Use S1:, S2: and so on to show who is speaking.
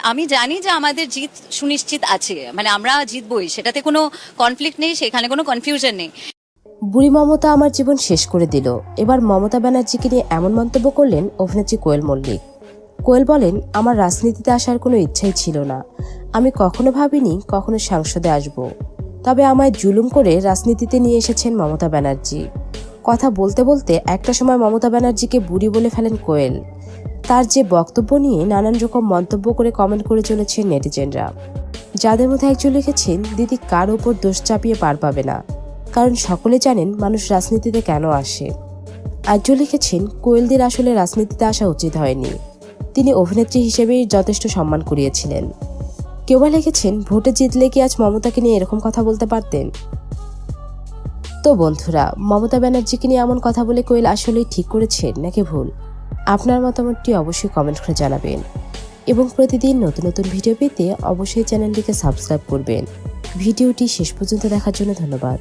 S1: আমি জানি যে আমাদের জিত সুনিশ্চিত আছে, মানে আমরা জিতবই, সেটাতে কোনো কনফ্লিক্ট নেই, সেখানে কোনো কনফিউশন নেই।
S2: বুড়ি মমতা আমার জীবন শেষ করে দিল, এবার মমতা ব্যানার্জিকে নিয়ে এমন মন্তব্য করলেন অভিনেত্রী কোয়েল মল্লিক। কোয়েল বলেন, আমার রাজনীতিতে আসার কোনো ইচ্ছাই ছিল না। আমি কখনো ভাবিনি কখনো সংসদে আসব। তবে আমায় জুলুম করে রাজনীতিতে নিয়ে এসেছেন মমতা ব্যানার্জি। কথা বলতে বলতে একটা সময় মমতা ব্যানার্জিকে বুড়ি বলে ফেলেন কোয়েল। তার যে বক্তব্য নিয়ে নানান রকম মন্তব্য করে কমেন্ট করে চলেছেন নেটিজেনরা, যাদের মধ্যে একজন লিখেছেন, দিদি কার ওপর দোষ চাপিয়ে পার পাবে না, কারণ সকলে জানেন মানুষ রাজনীতিতে কেন আসে। আরেকজন লিখেছেন, কোয়েলদের আসলে রাজনীতিতে আসা উচিত হয়নি, তিনি অভিনেত্রী হিসেবেই যথেষ্ট সম্মান কুড়িয়েছিলেন। কেউ বা লিখেছেন, ভোটে জিতলে কি আজ মমতাকে নিয়ে এরকম কথা বলতে পারতেন। তো বন্ধুরা, মমতা ব্যানার্জিকে নিয়ে এমন কথা বলে কোয়েল আসলেই ঠিক করেছেন নাকি ভুল? আপনার মতামতটি অবশ্যই কমেন্ট করে জানাবেন এবং প্রতিদিন নতুন নতুন ভিডিও পেতে অবশ্যই চ্যানেলটিকে সাবস্ক্রাইব করবেন। ভিডিওটি শেষ পর্যন্ত দেখার জন্য ধন্যবাদ।